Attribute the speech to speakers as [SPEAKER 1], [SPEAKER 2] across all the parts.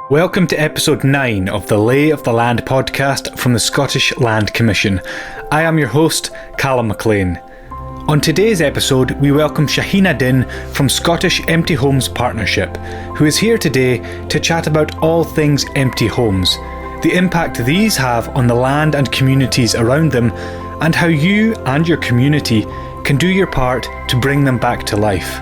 [SPEAKER 1] Welcome to episode 9 of the Lay of the Land podcast from the Scottish Land Commission. I am your host, Calum Maclean. On today's episode, we welcome Shaheena Din from Scottish Empty Homes Partnership, who is here today to chat about all things empty homes, the impact these have on the land and communities around them, and how you and your community can do your part to bring them back to life.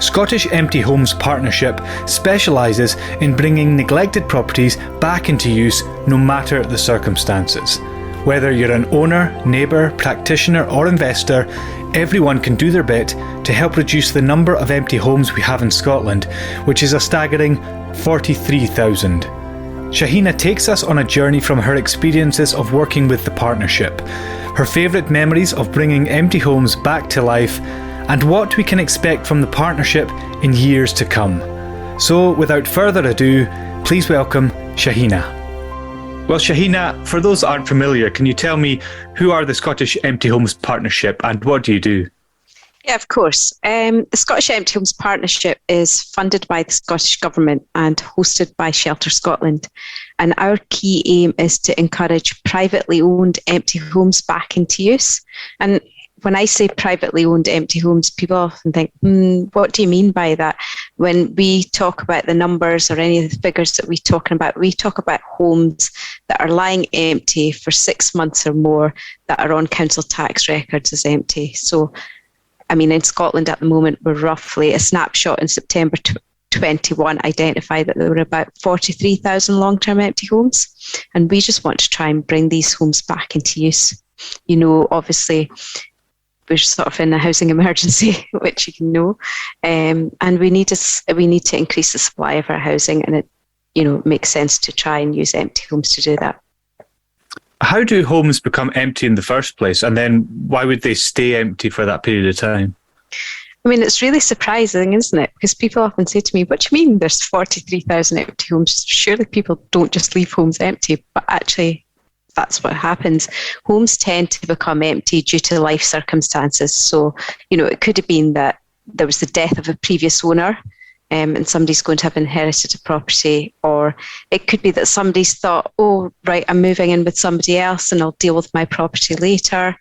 [SPEAKER 1] Scottish Empty Homes Partnership specialises in bringing neglected properties back into use no matter the circumstances. Whether you're an owner, neighbour, practitioner or investor, everyone can do their bit to help reduce the number of empty homes we have in Scotland, which is a staggering 43,000. Shaheena takes us on a journey from her experiences of working with the partnership, her favourite memories of bringing empty homes back to life, and what we can expect from the partnership in years to come. So, without further ado, please welcome Shaheena. Well, Shaheena, for those that aren't familiar, can you tell me who are the Scottish Empty Homes Partnership and what do you do?
[SPEAKER 2] Yeah, of course. The Scottish Empty Homes Partnership is funded by the Scottish Government and hosted by Shelter Scotland. And our key aim is to encourage privately owned empty homes back into use. And when I say privately owned empty homes, people often think, what do you mean by that? When we talk about the numbers or any of the figures that we talk about homes that are lying empty for 6 months or more that are on council tax records as empty. So, I mean, in Scotland at the moment, we're roughly, a snapshot in September 21 identified that there were about 43,000 long-term empty homes. And we just want to try and bring these homes back into use. You know, obviously, we're sort of in a housing emergency, which you know, and we need to increase the supply of our housing, and it makes sense to try and use empty homes to do that.
[SPEAKER 1] How do homes become empty in the first place, and then why would they stay empty for that period of time?
[SPEAKER 2] I mean, it's really surprising, isn't it? Because people often say to me, what do you mean there's 43,000 empty homes? Surely people don't just leave homes empty, but actually that's what happens. Homes tend to become empty due to life circumstances. So, it could have been that there was the death of a previous owner and somebody's going to have inherited a property, or it could be that somebody's thought, oh, right, I'm moving in with somebody else and I'll deal with my property later.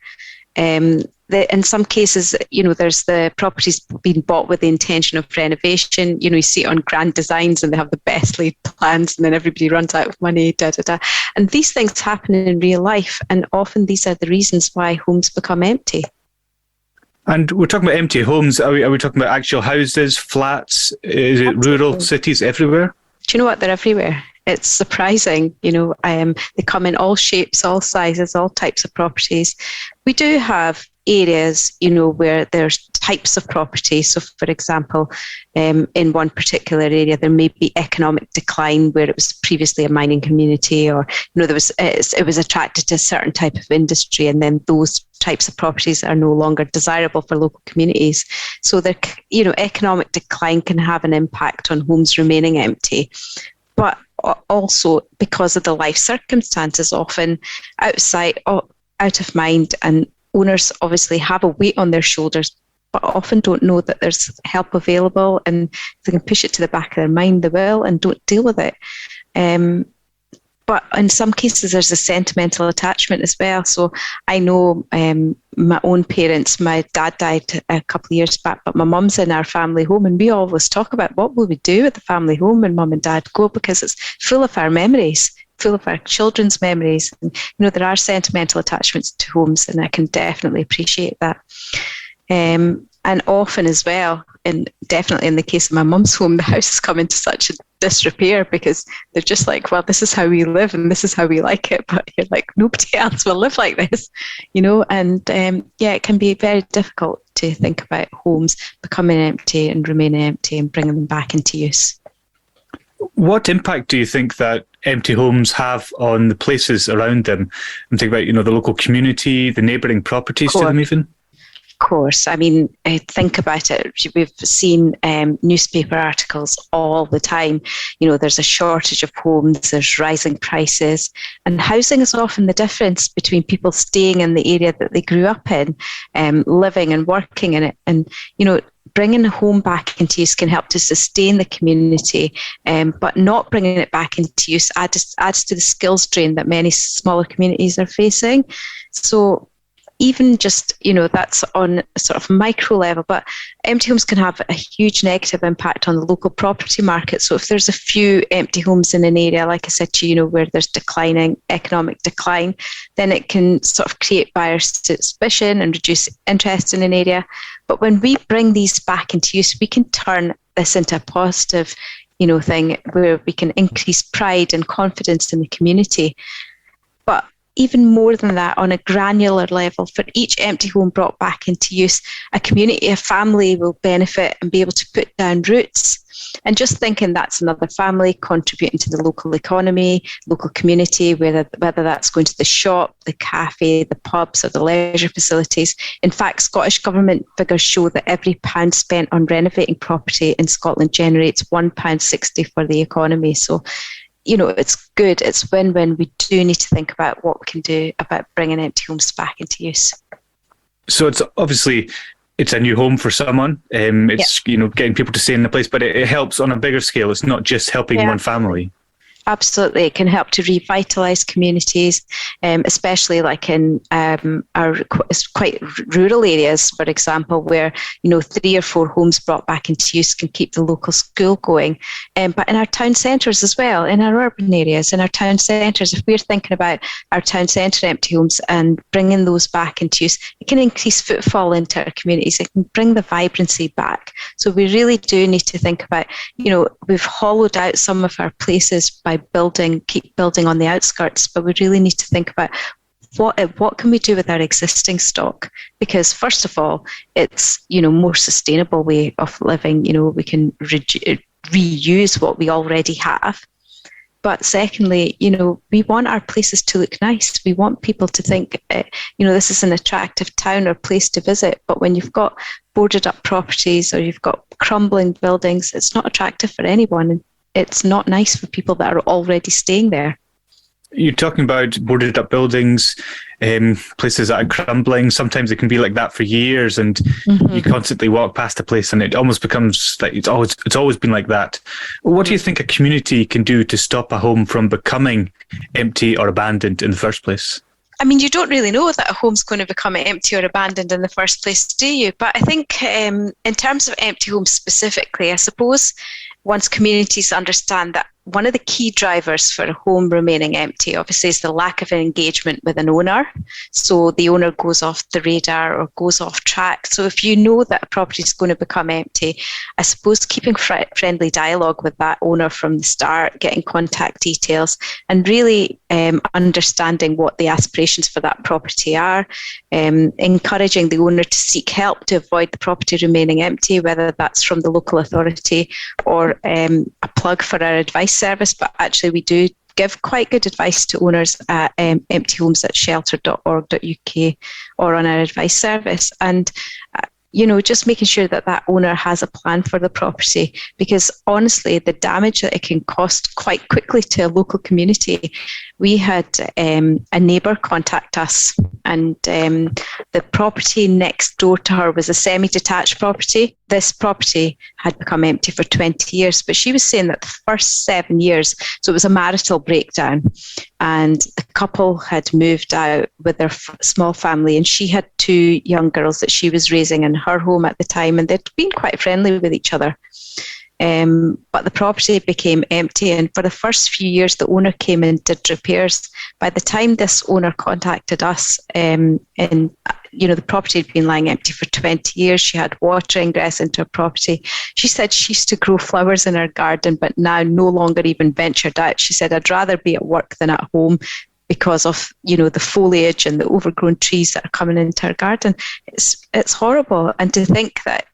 [SPEAKER 2] In some cases, there's the properties being bought with the intention of renovation. You see it on grand designs and they have the best laid plans and then everybody runs out of money, And these things happen in real life, and often these are the reasons why homes become empty. And
[SPEAKER 1] we're talking about empty homes. Are we talking about actual houses, flats? Is it rural cities everywhere?
[SPEAKER 2] Do you know what? They're everywhere. It's surprising, they come in all shapes, all sizes, all types of properties. We do have areas, where there's types of property. So, for example, in one particular area, there may be economic decline where it was previously a mining community, or it was attracted to a certain type of industry, and then those types of properties are no longer desirable for local communities. So, economic decline can have an impact on homes remaining empty, but also because of the life circumstances, often out of mind, and owners obviously have a weight on their shoulders, but often don't know that there's help available, and if they can push it to the back of their mind, they will, and don't deal with it. But in some cases, there's a sentimental attachment as well. So I know my own parents, my dad died a couple of years back, but my mum's in our family home, and we always talk about what will we do with the family home when mum and dad go, because it's full of our memories, full of our children's memories. And, there are sentimental attachments to homes, and I can definitely appreciate that. And often as well, and definitely in the case of my mum's home, the house has come into such a disrepair because they're just like, well, this is how we live and this is how we like it. But you're like, nobody else will live like this, and it can be very difficult to think about homes becoming empty and remaining empty and bringing them back into use.
[SPEAKER 1] What impact do you think that empty homes have on the places around them? I'm thinking about, the local community, the neighbouring properties to them even?
[SPEAKER 2] Course. I mean, think about it. We've seen newspaper articles all the time. There's a shortage of homes, there's rising prices, and housing is often the difference between people staying in the area that they grew up in, living and working in it. And, bringing a home back into use can help to sustain the community, but not bringing it back into use adds to the skills drain that many smaller communities are facing. So even just, that's on a sort of micro level, but empty homes can have a huge negative impact on the local property market. So if there's a few empty homes in an area, like I said to you, where there's declining economic decline, then it can sort of create buyers to suspicion and reduce interest in an area. But when we bring these back into use, we can turn this into a positive, thing where we can increase pride and confidence in the community. But even more than that, on a granular level, for each empty home brought back into use, a community, a family will benefit and be able to put down roots. And just thinking that's another family contributing to the local economy, local community, whether that's going to the shop, the cafe, the pubs or the leisure facilities. In fact, Scottish Government figures show that every pound spent on renovating property in Scotland generates £1.60 for the economy. So it's good. It's win-win. We do need to think about what we can do about bringing empty homes back into use.
[SPEAKER 1] So it's obviously it's a new home for someone. It's getting people to stay in the place, but it helps on a bigger scale. It's not just helping one family.
[SPEAKER 2] Absolutely, it can help to revitalise communities, especially like in our quite rural areas, for example, where 3 or 4 homes brought back into use can keep the local school going. But in our town centres as well, in our urban areas, in our town centres, if we're thinking about our town centre empty homes and bringing those back into use, it can increase footfall into our communities. It can bring the vibrancy back. So we really do need to think about, we've hollowed out some of our places by keep building on the outskirts, but we really need to think about what can we do with our existing stock? Because first of all, it's more sustainable way of living. We can reuse what we already have. But secondly, we want our places to look nice. We want people to think, this is an attractive town or place to visit. But when you've got boarded up properties or you've got crumbling buildings, it's not attractive for anyone. It's not nice for people that are already staying there.
[SPEAKER 1] You're talking about boarded up buildings, places that are crumbling. Sometimes it can be like that for years, and you constantly walk past a place and it almost becomes like it's always been like that. What do you think a community can do to stop a home from becoming empty or abandoned in the first place?
[SPEAKER 2] I mean, you don't really know that a home's going to become empty or abandoned in the first place, do you? But I think in terms of empty homes specifically, I suppose once communities understand that one of the key drivers for a home remaining empty, obviously, is the lack of engagement with an owner. So the owner goes off the radar or goes off track. So if you know that a property is going to become empty, I suppose keeping friendly dialogue with that owner from the start, getting contact details, and really understanding what the aspirations for that property are, encouraging the owner to seek help to avoid the property remaining empty, whether that's from the local authority or a plug for our advice service. But actually we do give quite good advice to owners at empty homes at shelter.org.uk or on our advice service. And just making sure that that owner has a plan for the property, because honestly, the damage that it can cost quite quickly to a local community. We had a neighbour contact us, and the property next door to her was a semi-detached property. This property had become empty for 20 years, but she was saying that the first 7 years, so it was a marital breakdown, and the couple had moved out with their small family, and she had 2 young girls that she was raising in her home at the time, and they'd been quite friendly with each other. But the property became empty, and for the first few years the owner came and did repairs. By the time this owner contacted us, the property had been lying empty for 20 years. She had water ingress into her property. She said she used to grow flowers in her garden, but now no longer even ventured out. She said, I'd rather be at work than at home because of the foliage and the overgrown trees that are coming into her garden. It's horrible. And to think that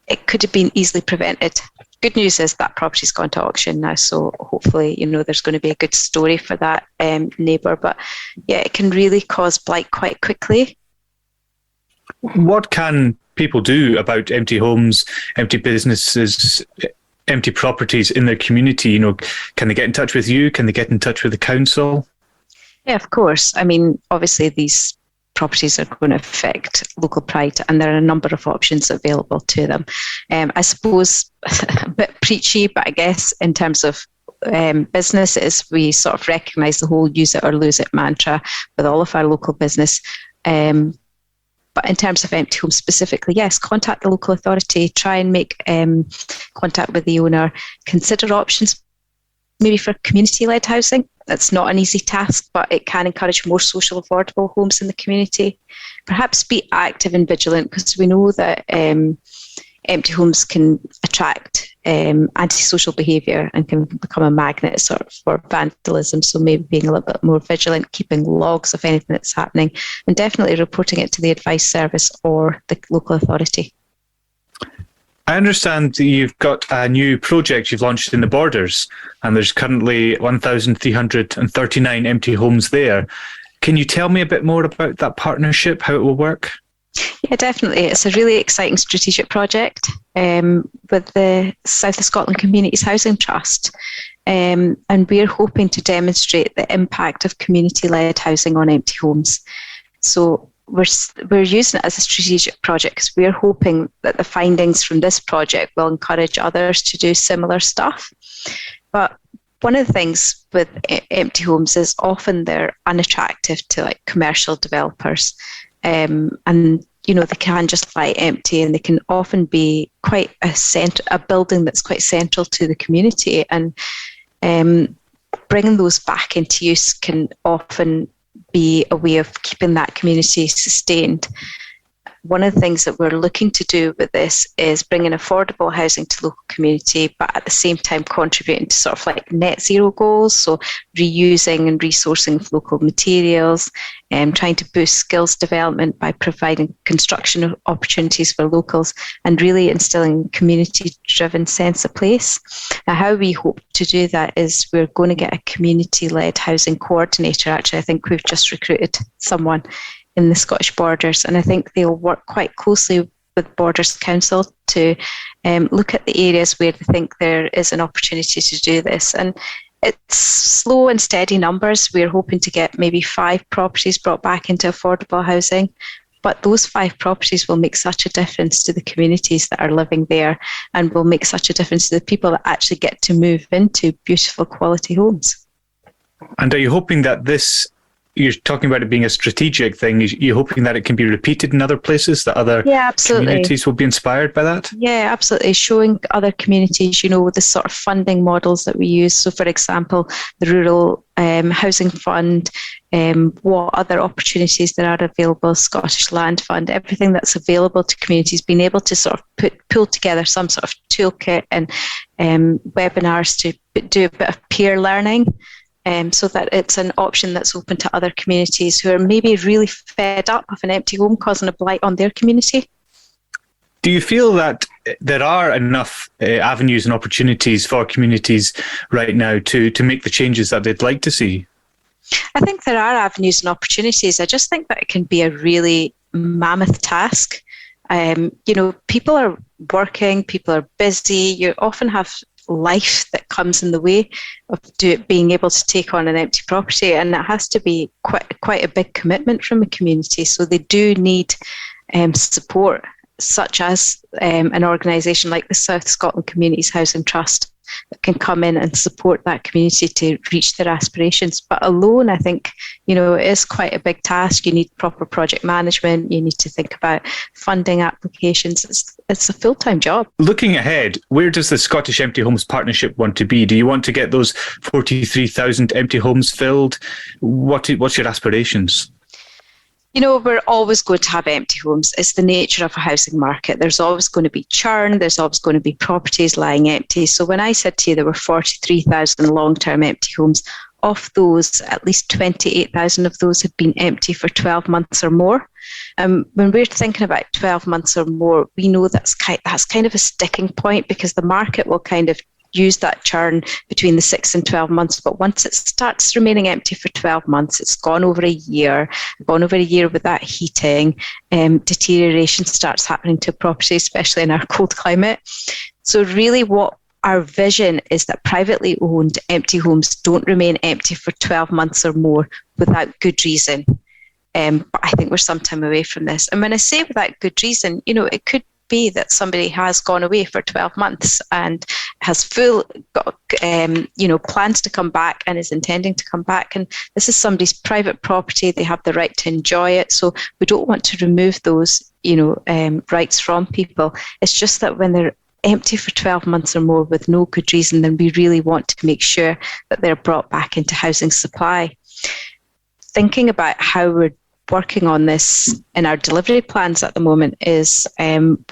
[SPEAKER 2] it could have been easily prevented. Good news is that property's gone to auction now, so hopefully, there's going to be a good story for that neighbour. But yeah, it can really cause blight quite quickly.
[SPEAKER 1] What can people do about empty homes, empty businesses, empty properties in their community? Can they get in touch with you? Can they get in touch with the council?
[SPEAKER 2] Yeah, of course. I mean, obviously these properties are going to affect local pride, and there are a number of options available to them. I suppose a bit preachy, but I guess in terms of businesses, we sort of recognise the whole use it or lose it mantra with all of our local business. But in terms of empty homes specifically, yes, contact the local authority, try and make contact with the owner, consider options maybe for community-led housing. That's not an easy task, but it can encourage more social affordable homes in the community. Perhaps be active and vigilant, because we know that empty homes can attract antisocial behaviour and can become a magnet sort of for vandalism. So maybe being a little bit more vigilant, keeping logs of anything that's happening, and definitely reporting it to the advice service or the local authority.
[SPEAKER 1] I understand that you've got a new project you've launched in the Borders, and there's currently 1,339 empty homes there. Can you tell me a bit more about that partnership, how it will work?
[SPEAKER 2] Yeah, definitely. It's a really exciting strategic project with the South of Scotland Communities Housing Trust. And we're hoping to demonstrate the impact of community-led housing on empty homes. So we're using it as a strategic project because we're hoping that the findings from this project will encourage others to do similar stuff. But one of the things with empty homes is often they're unattractive to like commercial developers. And you know, they can just lie empty, and they can often be quite a building that's quite central to the community. And bringing those back into use can often be a way of keeping that community sustained. One of the things that we're looking to do with this is bringing affordable housing to local community, but at the same time contributing to sort of like net zero goals. So reusing and resourcing of local materials, and trying to boost skills development by providing construction opportunities for locals, and really instilling community-driven sense of place. Now, how we hope to do that is we're going to get a community-led housing coordinator. Actually, I think we've just recruited someone in the Scottish Borders, and I think they'll work quite closely with Borders Council to look at the areas where they think there is an opportunity to do this. And it's slow and steady numbers. We're hoping to get maybe 5 properties brought back into affordable housing, but those 5 properties will make such a difference to the communities that are living there, and will make such a difference to the people that actually get to move into beautiful quality homes.
[SPEAKER 1] And are you hoping that this, you're talking about it being a strategic thing, you're hoping that it can be repeated in other places, that other communities will be inspired by that?
[SPEAKER 2] Yeah, absolutely. Showing other communities, you know, the sort of funding models that we use. So, for example, the Rural Housing Fund, what other opportunities there are available, Scottish Land Fund, everything that's available to communities, being able to sort of pull together some sort of toolkit and webinars to do a bit of peer learning. So that it's an option that's open to other communities who are maybe really fed up of an empty home causing a blight on their community.
[SPEAKER 1] Do you feel that there are enough avenues and opportunities for communities right now to make the changes that they'd like to see?
[SPEAKER 2] I think there are avenues and opportunities. I just think that it can be a really mammoth task. You know, people are working, people are busy, you often have life that comes in the way of being able to take on an empty property, and it has to be quite a big commitment from a community. So they do need support, such as an organisation like the South Scotland Communities Housing Trust that can come in and support that community to reach their aspirations. But alone, I think, you know, it is quite a big task. You need proper project management. You need to think about funding applications. It's a full-time job.
[SPEAKER 1] Looking ahead, where does the Scottish Empty Homes Partnership want to be? Do you want to get those 43,000 empty homes filled? What's your aspirations?
[SPEAKER 2] You know, we're always going to have empty homes. It's the nature of a housing market. There's always going to be churn. There's always going to be properties lying empty. So when I said to you there were 43,000 long-term empty homes, of those, at least 28,000 of those have been empty for 12 months or more. When we're thinking about 12 months or more, we know that's kind of a sticking point, because the market will kind of use that churn between the 6 and 12 months. But once it starts remaining empty for 12 months, it's gone over a year with that heating, deterioration starts happening to property, especially in our cold climate. So really what our vision is that privately owned empty homes don't remain empty for 12 months or more without good reason. But I think we're some time away from this. And when I say without good reason, it could be that somebody has gone away for 12 months and has got plans to come back and is intending to come back. And this is somebody's private property. They have the right to enjoy it. So we don't want to remove those, rights from people. It's just that when they're empty for 12 months or more with no good reason, then we really want to make sure that they're brought back into housing supply. Thinking about how we're working on this in our delivery plans at the moment is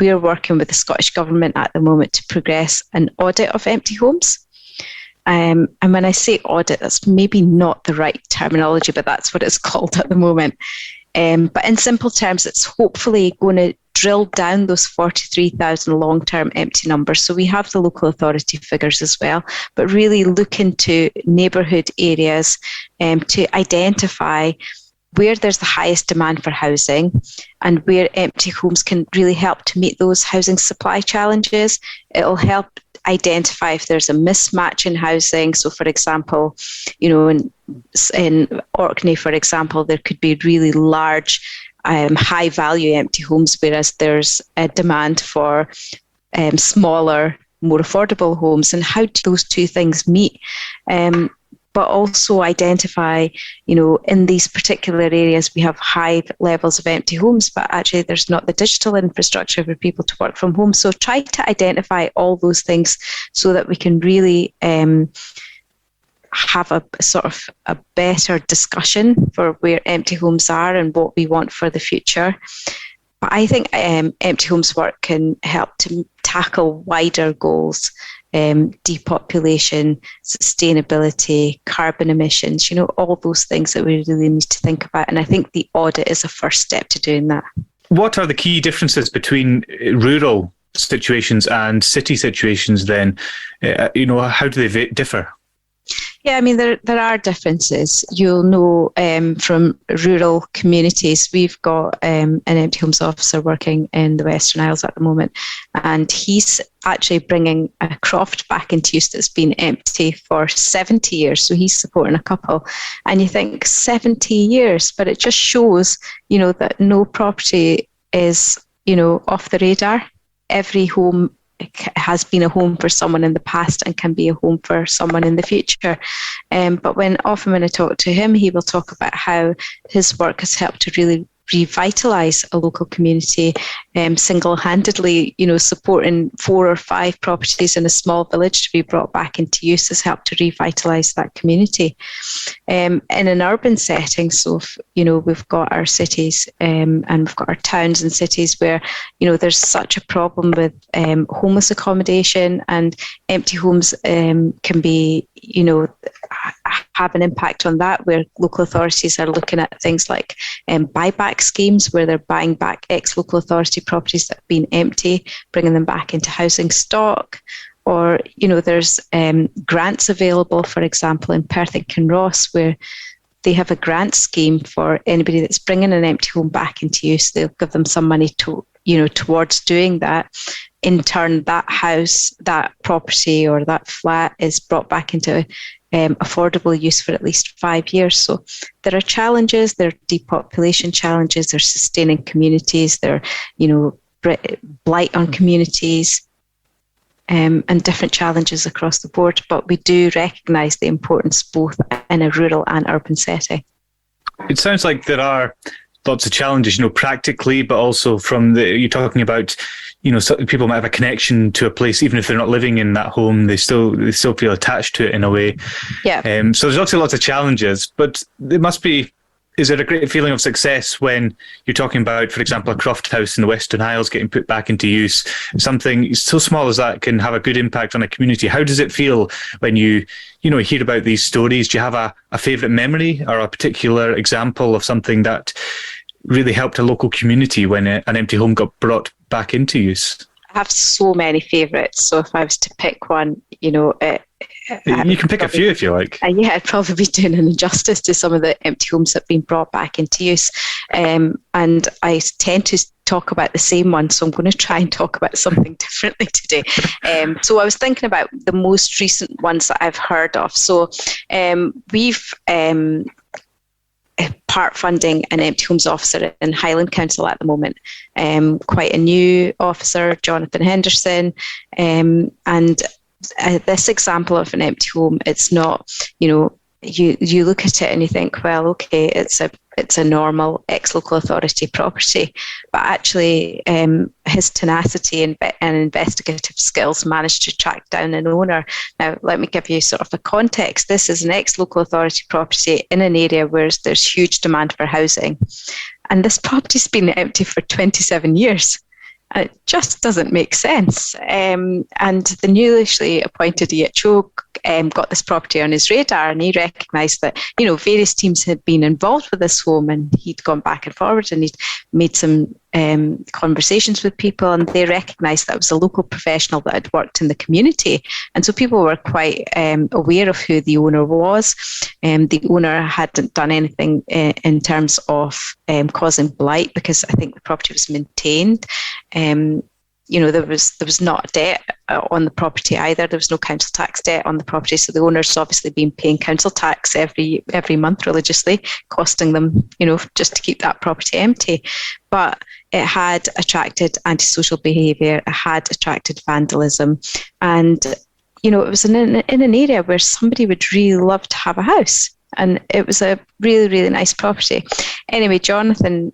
[SPEAKER 2] we are working with the Scottish Government at the moment to progress an audit of empty homes. And when I say audit, that's maybe not the right terminology, but that's what it's called at the moment. But in simple terms, it's hopefully going to drill down those 43,000 long-term empty numbers. So we have the local authority figures as well, but really look into neighbourhood areas to identify where there's the highest demand for housing and where empty homes can really help to meet those housing supply challenges. It'll help identify if there's a mismatch in housing. So, for example, in Orkney, for example, there could be really large, high-value empty homes, whereas there's a demand for smaller, more affordable homes. And how do those two things meet? But also identify, in these particular areas, we have high levels of empty homes, but actually there's not the digital infrastructure for people to work from home. So try to identify all those things so that we can really have a sort of a better discussion for where empty homes are and what we want for the future. But I think empty homes work can help to tackle wider goals. Depopulation, sustainability, carbon emissions, all those things that we really need to think about. And I think the audit is a first step to doing that.
[SPEAKER 1] What are the key differences between rural situations and city situations then? How do they differ?
[SPEAKER 2] Yeah, I mean, there are differences. You'll know from rural communities, we've got an empty homes officer working in the Western Isles at the moment, and he's actually bringing a croft back into use that's been empty for 70 years. So he's supporting a couple. And you think 70 years, but it just shows, that no property is, off the radar. Every home has been a home for someone in the past and can be a home for someone in the future. But often when I talk to him, he will talk about how his work has helped to really revitalise a local community, single-handedly, supporting 4 or 5 properties in a small village to be brought back into use has helped to revitalise that community. In an urban setting, so we've got our cities and we've got our towns and cities where there's such a problem with homeless accommodation, and empty homes can be have an impact on that, where local authorities are looking at things like buyback schemes where they're buying back ex-local authority properties that have been empty, bringing them back into housing stock. Or, there's grants available, for example, in Perth and Kinross, where they have a grant scheme for anybody that's bringing an empty home back into use. They'll give them some money towards doing that. In turn, that house, that property or that flat is brought back into affordable use for at least 5 years. So there are challenges, there are depopulation challenges, there are sustaining communities, there are, blight on communities, and different challenges across the board. But we do recognise the importance both in a rural and urban setting.
[SPEAKER 1] It sounds like there are lots of challenges, practically, but also you're talking about, people might have a connection to a place, even if they're not living in that home, they still feel attached to it in a way.
[SPEAKER 2] Yeah.
[SPEAKER 1] So there's obviously lots of challenges, but is it a great feeling of success when you're talking about, for example, a croft house in the Western Isles getting put back into use? Something so small as that can have a good impact on a community. How does it feel when you hear about these stories? Do you have a favourite memory or a particular example of something that really helped a local community when an empty home got brought back into use?
[SPEAKER 2] I have so many favourites. So if I was to pick one,
[SPEAKER 1] you can pick a few if you like.
[SPEAKER 2] Yeah, I'd probably be doing an injustice to some of the empty homes that have been brought back into use. And I tend to talk about the same one, so I'm going to try and talk about something differently today. So I was thinking about the most recent ones that I've heard of. So we've part funding an empty homes officer in Highland Council at the moment. Quite a new officer, Jonathan Henderson, and this example of an empty home, it's not, you look at it and you think, well, okay, it's a normal ex-local authority property, but actually his tenacity and investigative skills managed to track down an owner. Now, let me give you sort of a context. This is an ex-local authority property in an area where there's huge demand for housing, and this property's been empty for 27 years. And it just doesn't make sense. And the newly appointed EHO got this property on his radar, and he recognised that, various teams had been involved with this home, and he'd gone back and forward, and he'd made some conversations with people, and they recognised that it was a local professional that had worked in the community. And so people were quite aware of who the owner was. The owner hadn't done anything in terms of causing blight, because I think the property was maintained. There was not a debt on the property either. There was no council tax debt on the property, so the owner's obviously been paying council tax every month religiously, costing them, just to keep that property empty. But it had attracted antisocial behaviour, it had attracted vandalism, and it was in an area where somebody would really love to have a house, and it was a really, really nice property. Anyway, Jonathan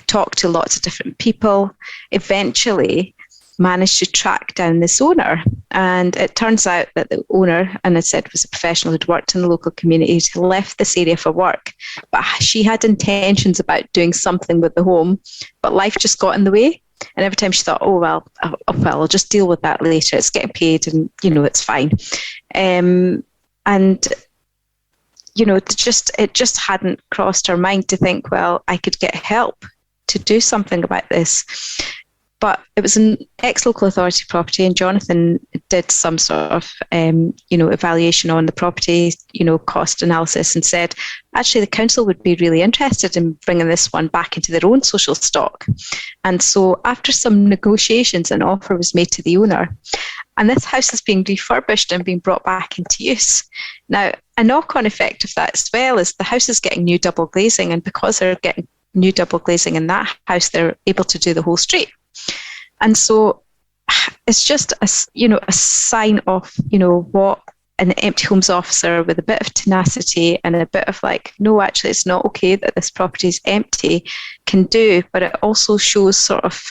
[SPEAKER 2] talked to lots of different people, eventually managed to track down this owner. And it turns out that the owner, and I said, was a professional who'd worked in the local community, left this area for work, but she had intentions about doing something with the home, but life just got in the way. And every time she thought, I'll just deal with that later. It's getting paid and, it's fine. It just hadn't crossed her mind to think, well, I could get help to do something about this. But it was an ex-local authority property, and Jonathan did some sort of, evaluation on the property, cost analysis, and said, actually, the council would be really interested in bringing this one back into their own social stock. And so after some negotiations, an offer was made to the owner. And this house is being refurbished and being brought back into use. Now, a knock-on effect of that as well is the house is getting new double glazing, and because they're getting new double glazing in that house, they're able to do the whole street. And so it's just a sign of, what an empty homes officer with a bit of tenacity and a bit of no, actually, it's not okay that this property is empty can do. But it also shows sort of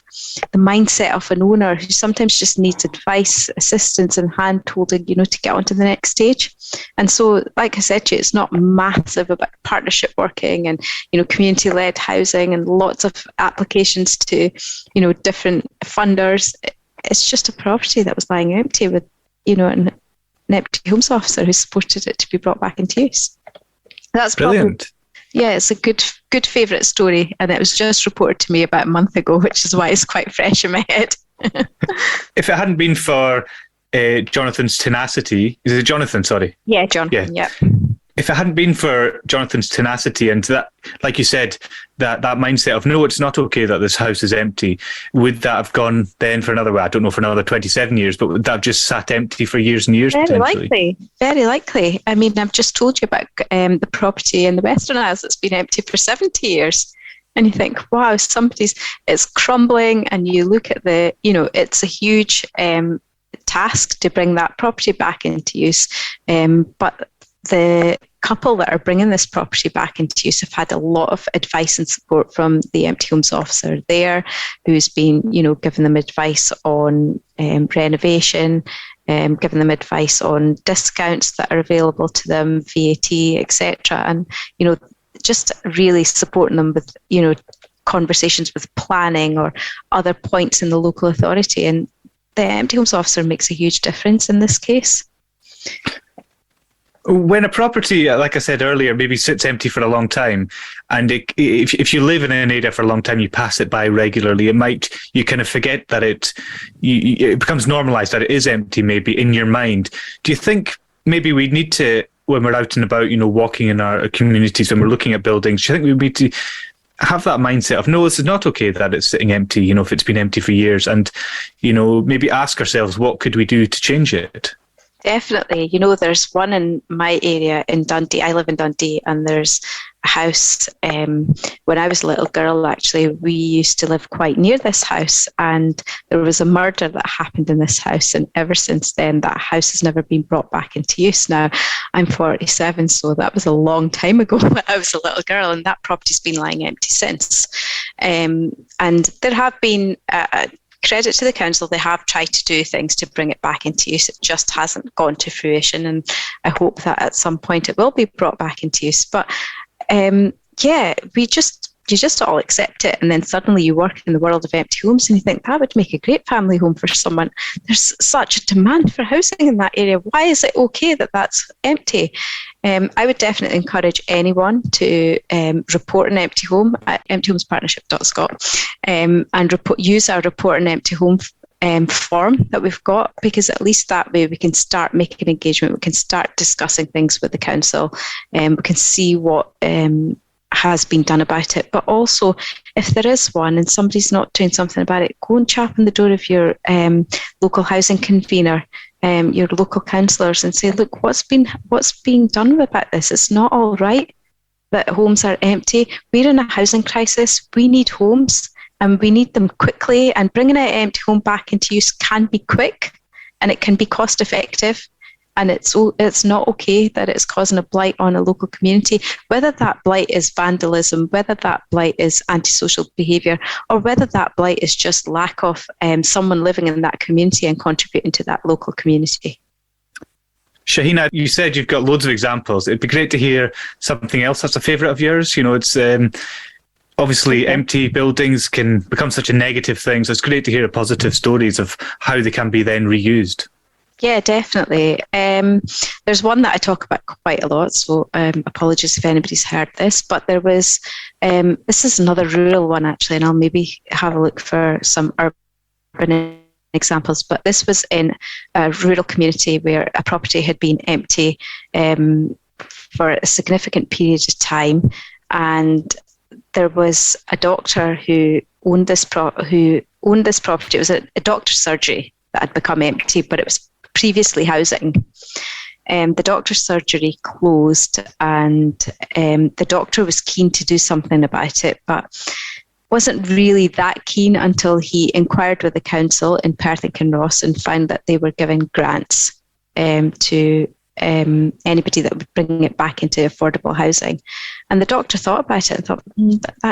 [SPEAKER 2] the mindset of an owner who sometimes just needs advice, assistance and hand-holding, to get on to the next stage. And so, like I said to you, it's not massive about partnership working and, community-led housing and lots of applications to, different funders. It's just a property that was lying empty with, an empty homes officer who supported it to be brought back into use. That's
[SPEAKER 1] brilliant.
[SPEAKER 2] It's a good favourite story, and it was just reported to me about a month ago, which is why it's quite fresh in my head.
[SPEAKER 1] If it hadn't been for Jonathan's tenacity, is it Jonathan? Sorry.
[SPEAKER 2] Yeah, Jonathan. Yeah.
[SPEAKER 1] If it hadn't been for Jonathan's tenacity and that, like you said, that mindset of, no, it's not okay that this house is empty, would that have gone then for another 27 years, but would that have just sat empty for years and years?
[SPEAKER 2] Very likely. I mean, I've just told you about the property in the Western Isles that's been empty for 70 years. And you think, wow, it's crumbling, and you look at it's a huge task to bring that property back into use. But the couple that are bringing this property back into use have had a lot of advice and support from the empty homes officer there, who's been, giving them advice on renovation, giving them advice on discounts that are available to them, VAT, etc. And, just really supporting them with, conversations with planning or other points in the local authority. And the empty homes officer makes a huge difference in this case.
[SPEAKER 1] When a property, like I said earlier, maybe sits empty for a long time, and if you live in an area for a long time, you pass it by regularly, you kind of forget that it becomes normalised that it is empty, maybe in your mind. Do you think maybe we need to, when we're out and about, walking in our communities, when we're looking at buildings, do you think we need to have that mindset of, no, this is not okay that it's sitting empty, if it's been empty for years, and, maybe ask ourselves, what could we do to change it?
[SPEAKER 2] Definitely. You know, there's one in my area in Dundee. I live in Dundee, and there's a house. When I was a little girl, actually, we used to live quite near this house, and there was a murder that happened in this house. And ever since then, that house has never been brought back into use. Now, I'm 47, so that was a long time ago when I was a little girl, and that property's been lying empty since. And there have been credit to the council, they have tried to do things to bring it back into use. It just hasn't gone to fruition, and I hope that at some point it will be brought back into use. But you just all accept it, and then suddenly you work in the world of empty homes and you think that would make a great family home for someone. There's such a demand for housing in that area. Why is it okay that that's empty? I would definitely encourage anyone to report an empty home at emptyhomespartnership.scot and use our report an empty home form that we've got, because at least that way we can start making engagement, we can start discussing things with the council, and we can see what has been done about it. But also, if there is one and somebody's not doing something about it, go and chap on the door of your local housing convener, your local councillors, and say, look, what's being done about this? It's not all right that homes are empty. We're in a housing crisis. We need homes, and we need them quickly. And bringing an empty home back into use can be quick, and it can be cost effective. And it's not okay that it's causing a blight on a local community, whether that blight is vandalism, whether that blight is antisocial behaviour, or whether that blight is just lack of someone living in that community and contributing to that local community.
[SPEAKER 1] Shaheena, you said you've got loads of examples. It'd be great to hear something else that's a favourite of yours. You know, it's obviously empty buildings can become such a negative thing, so it's great to hear positive stories of how they can be then reused.
[SPEAKER 2] Yeah, definitely. There's one that I talk about quite a lot, so apologies if anybody's heard this, but there was, this is another rural one actually, and I'll maybe have a look for some urban examples, but this was in a rural community where a property had been empty for a significant period of time, and there was a doctor who owned this property. It was a doctor's surgery that had become empty, but it was previously housing. The doctor's surgery closed, and the doctor was keen to do something about it, but wasn't really that keen until he inquired with the council in Perth and Kinross and found that they were giving grants to anybody that would bring it back into affordable housing. And the doctor thought about it and thought,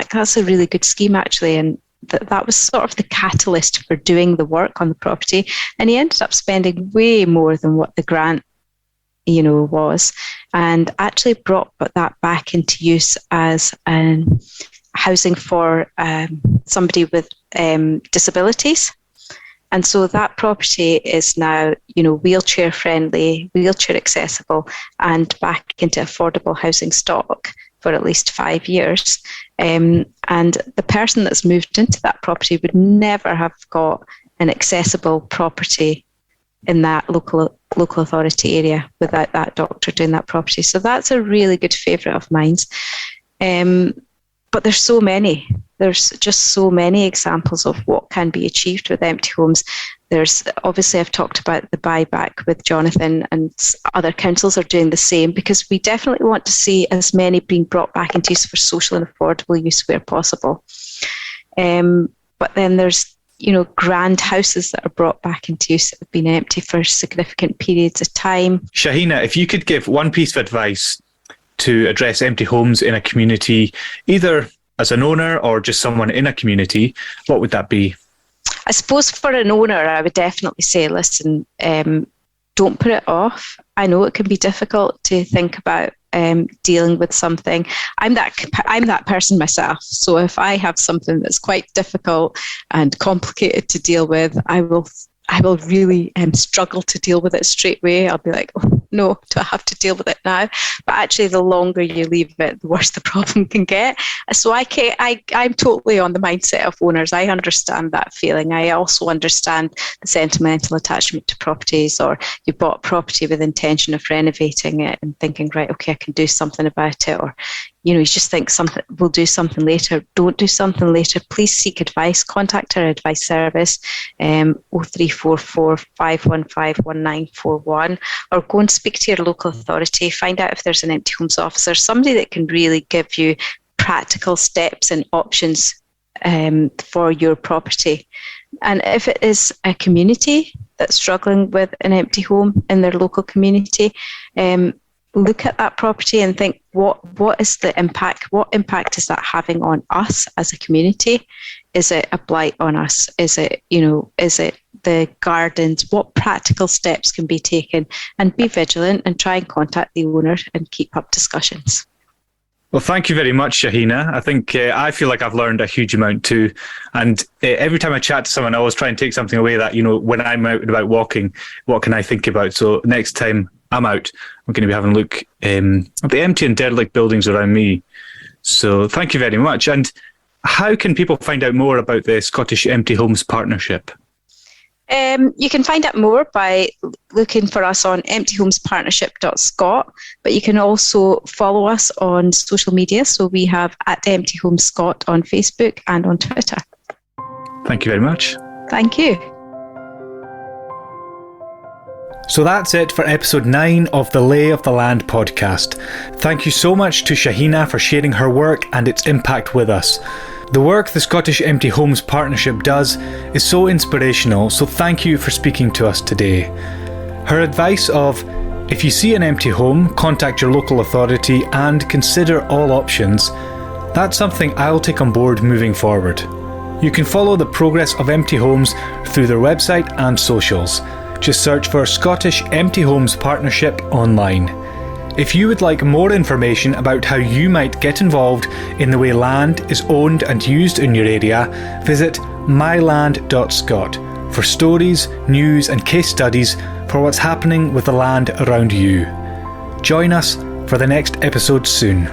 [SPEAKER 2] that's a really good scheme actually, and that was sort of the catalyst for doing the work on the property. And he ended up spending way more than what the grant, was, and actually brought that back into use as housing for somebody with disabilities. And so that property is now, wheelchair friendly, wheelchair accessible, and back into affordable housing stock for at least 5 years. And the person that's moved into that property would never have got an accessible property in that local authority area without that doctor doing that property. So that's a really good favourite of mine. But there's so many. There's just so many examples of what can be achieved with empty homes. There's obviously, I've talked about the buyback with Jonathan, and other councils are doing the same, because we definitely want to see as many being brought back into use for social and affordable use where possible. But then there's, grand houses that are brought back into use that have been empty for significant periods of time.
[SPEAKER 1] Shaheena, if you could give one piece of advice to address empty homes in a community, either as an owner or just someone in a community, what would that be?
[SPEAKER 2] I suppose for an owner, I would definitely say, listen, don't put it off. I know it can be difficult to think about dealing with something. I'm that person myself. So if I have something that's quite difficult and complicated to deal with, I will really struggle to deal with it straight away. I'll be like, oh no, do I have to deal with it now? But actually, the longer you leave it, the worse the problem can get. So I'm totally on the mindset of owners. I understand that feeling. I also understand the sentimental attachment to properties, or you bought property with intention of renovating it and thinking, right, okay, I can do something about it, or you just think we'll do something later. Don't do something later. Please seek advice. Contact our advice service, 0344 515 1941, or go and speak to your local authority. Find out if there's an empty homes officer, somebody that can really give you practical steps and options for your property. And if it is a community that's struggling with an empty home in their local community, look at that property and think, what is the impact? What impact is that having on us as a community? Is it a blight on us? Is it the gardens? What practical steps can be taken? And be vigilant and try and contact the owner and keep up discussions.
[SPEAKER 1] Well, thank you very much, Shaheena. I think I feel like I've learned a huge amount too. And every time I chat to someone, I always try and take something away that, when I'm out and about walking, what can I think about? So next time I'm out, I'm going to be having a look at the empty and derelict buildings around me. So thank you very much. And how can people find out more about the Scottish Empty Homes Partnership?
[SPEAKER 2] You can find out more by looking for us on emptyhomespartnership.scot, but you can also follow us on social media. So we have @emptyhomescot on Facebook and on Twitter.
[SPEAKER 1] Thank you very much.
[SPEAKER 2] Thank you.
[SPEAKER 1] So that's it for episode 9 of the Lay of the Land podcast. Thank you so much to Shaheena for sharing her work and its impact with us. The work the Scottish Empty Homes Partnership does is so inspirational, so thank you for speaking to us today. Her advice of, if you see an empty home, contact your local authority and consider all options, that's something I'll take on board moving forward. You can follow the progress of empty homes through their website and socials. Just search for Scottish Empty Homes Partnership online. If you would like more information about how you might get involved in the way land is owned and used in your area, visit myland.scot for stories, news and case studies for what's happening with the land around you. Join us for the next episode soon.